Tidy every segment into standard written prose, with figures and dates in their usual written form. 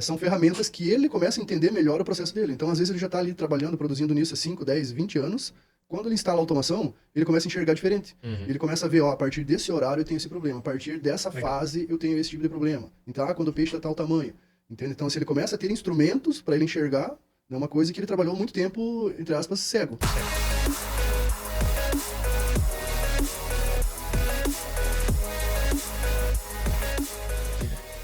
São ferramentas que ele começa a entender melhor o processo dele. Então, às vezes, ele já está ali trabalhando, produzindo nisso há 5, 10, 20 anos. Quando ele instala a automação, ele começa a enxergar diferente. Ele começa a ver, ó, a partir desse horário eu tenho esse problema, a partir dessa fase eu tenho esse tipo de problema. Então, quando o peixe está tal tamanho. Entende? Então, se ele começa a ter instrumentos para ele enxergar, é uma coisa que ele trabalhou muito tempo, entre aspas, cego.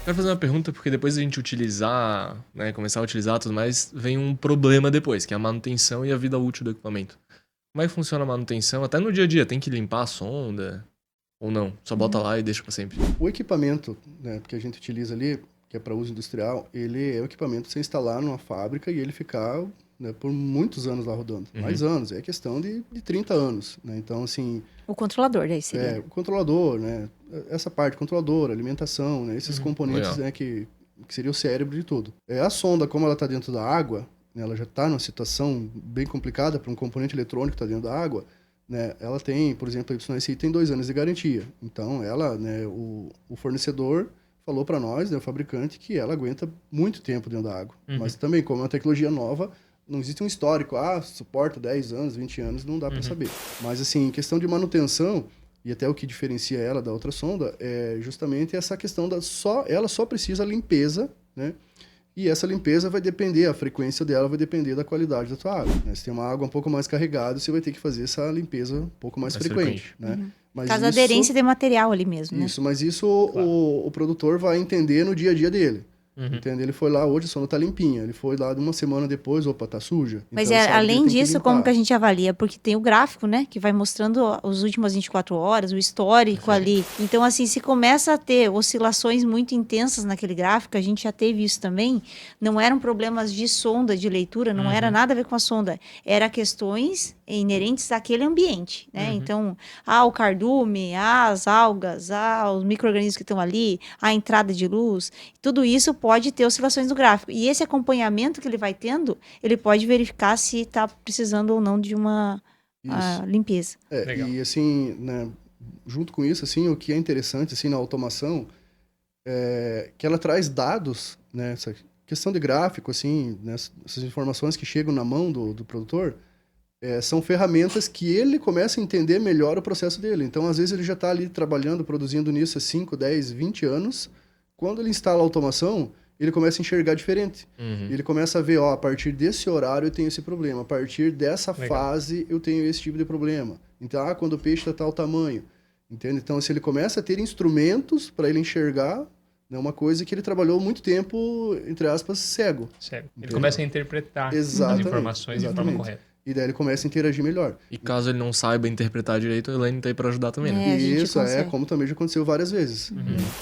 Quero fazer uma pergunta, porque depois a gente utilizar, né, começar a utilizar tudo mais, vem um problema depois, que é a manutenção e a vida útil do equipamento. Como é que funciona a manutenção? Até no dia a dia, tem que limpar a sonda? Ou não? Só bota lá e deixa pra sempre? O equipamento, né, que a gente utiliza ali, que é para uso industrial, ele é o equipamento para você instalar numa fábrica e ele ficar, né, por muitos anos lá rodando. Mais anos, é questão de 30 anos. Né? Então, assim... O controlador daí seria. É, o controlador, né? Essa parte, controlador, alimentação, né? Esses componentes, né, que seria o cérebro de tudo. A sonda, como ela está dentro da água, né, ela já está numa situação bem complicada para um componente eletrônico que está dentro da água, né? Ela tem, por exemplo, a YSI tem 2 anos de garantia. Então, ela, né, o fornecedor falou para nós, né, o fabricante, que ela aguenta muito tempo dentro da água. Mas também, como é uma tecnologia nova, não existe um histórico, suporta 10 anos, 20 anos, não dá para saber. Mas, assim, em questão de manutenção, e até o que diferencia ela da outra sonda, é justamente essa questão ela só precisa limpeza, né? E essa limpeza vai depender, a frequência dela vai depender da qualidade da tua água. Né? Se tem uma água um pouco mais carregada, você vai ter que fazer essa limpeza um pouco mais frequente. Né? Mas caso aderência de material ali mesmo, né? Isso, mas isso o produtor vai entender no dia a dia dele. Entende? Ele foi lá, hoje a sonda tá limpinha. Ele foi lá uma semana depois, opa, tá suja. Mas então, além disso, como que a gente avalia? Porque tem o gráfico, né? Que vai mostrando as últimas 24 horas, o histórico ali. Então, assim, se começa a ter oscilações muito intensas naquele gráfico, a gente já teve isso também, não eram problemas de sonda, de leitura, não era nada a ver com a sonda. Era questões inerentes àquele ambiente, né? Então, o cardume, as algas, os micro-organismos que estão ali, a entrada de luz, tudo isso pode ter oscilações no gráfico. E esse acompanhamento que ele vai tendo, ele pode verificar se está precisando ou não de uma limpeza. E assim, né, junto com isso, assim, o que é interessante assim, na automação é que ela traz dados, né, essa questão de gráfico, assim, né, essas informações que chegam na mão do produtor, são ferramentas que ele começa a entender melhor o processo dele. Então, às vezes, ele já está ali trabalhando, produzindo nisso há 5, 10, 20 anos. Quando ele instala a automação, ele começa a enxergar diferente. Ele começa a ver, a partir desse horário eu tenho esse problema, a partir dessa fase eu tenho esse tipo de problema. Então, quando o peixe está tal tamanho. Entende? Então, se ele começa a ter instrumentos para ele enxergar, é uma coisa que ele trabalhou muito tempo, entre aspas, cego. Ele começa a interpretar as informações de forma correta. E daí ele começa a interagir melhor. E caso ele não saiba interpretar direito, a Elaine tá aí pra ajudar também, né? Isso, como também já aconteceu várias vezes.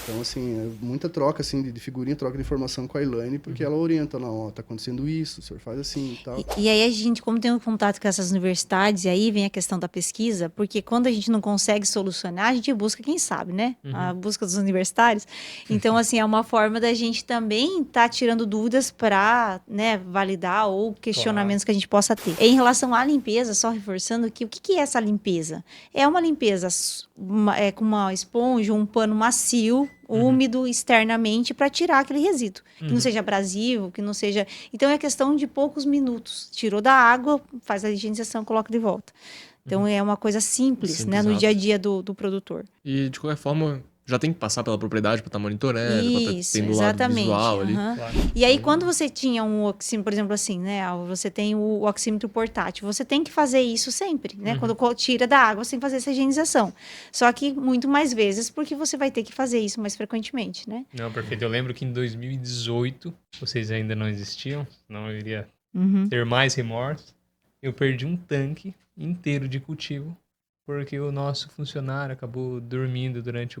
Então, assim, muita troca, assim, de figurinha, troca de informação com a Elaine, porque ela orienta, não, tá acontecendo isso, o senhor faz assim e tal. E aí a gente, como tem um contato com essas universidades, e aí vem a questão da pesquisa, porque quando a gente não consegue solucionar, a gente busca quem sabe, né? A busca dos universitários. Então, assim, é uma forma da gente também estar tirando dúvidas para, né, validar ou questionamentos que a gente possa ter. Em relação à limpeza, só reforçando que o que é essa limpeza? É uma limpeza com uma esponja, um pano macio, úmido externamente para tirar aquele resíduo. Que não seja abrasivo, que não seja... Então, é questão de poucos minutos. Tirou da água, faz a higienização, coloca de volta. Então, é uma coisa simples, né, no dia a dia do produtor. E, de qualquer forma, já tem que passar pela propriedade para estar monitorando, para estar tendo o lado visual ali. E aí, quando você tinha um oxímetro, por exemplo, assim, né? Você tem o oxímetro portátil, você tem que fazer isso sempre, né? Quando tira da água, você tem que fazer essa higienização. Só que muito mais vezes, porque você vai ter que fazer isso mais frequentemente, né? Não, perfeito. Eu lembro que em 2018, vocês ainda não existiam, não eu iria ter mais remorso. Eu perdi um tanque inteiro de cultivo, porque o nosso funcionário acabou dormindo durante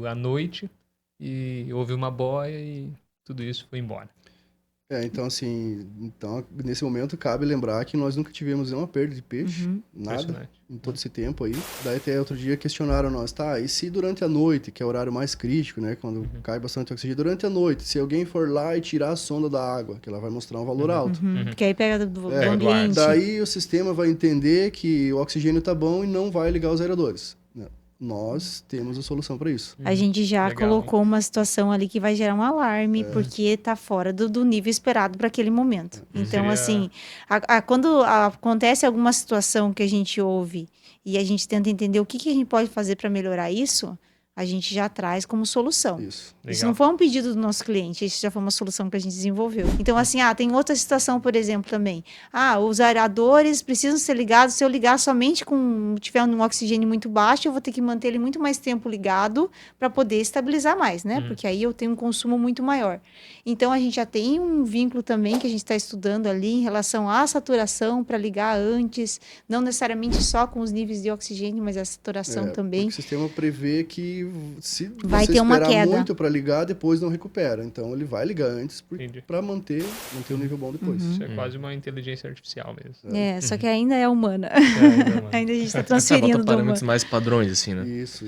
a noite e houve uma boia e tudo isso foi embora. Então, assim, nesse momento cabe lembrar que nós nunca tivemos nenhuma perda de peixe, nada, em todo esse tempo aí. Daí até outro dia questionaram nós, e se durante a noite, que é o horário mais crítico, né, quando cai bastante oxigênio, durante a noite, se alguém for lá e tirar a sonda da água, que ela vai mostrar um valor alto. Porque aí pega do ambiente. Daí o sistema vai entender que o oxigênio tá bom e não vai ligar os aeradores. nós temos a solução para isso. A gente já Legal, colocou uma situação ali que vai gerar um alarme, porque está fora do nível esperado para aquele momento. Então, assim, quando acontece alguma situação que a gente ouve e a gente tenta entender o que a gente pode fazer para melhorar isso, a gente já traz como solução. Isso não foi um pedido do nosso cliente, isso já foi uma solução que a gente desenvolveu. Então, assim, tem outra situação, por exemplo, também. Os aeradores precisam ser ligados. Se eu ligar somente com tiver um oxigênio muito baixo, eu vou ter que manter ele muito mais tempo ligado para poder estabilizar mais, né? Porque aí eu tenho um consumo muito maior. Então, a gente já tem um vínculo também que a gente está estudando ali em relação à saturação para ligar antes, não necessariamente só com os níveis de oxigênio, mas a saturação também. O sistema prevê que se vai você ter uma esperar queda. muito para ligar, depois não recupera. Então ele vai ligar antes para manter um nível bom depois. Isso é quase uma inteligência artificial mesmo. Só que ainda é humana. Ainda a gente está Bota transferindo do humano. parâmetros mais padrões, assim, né? Isso.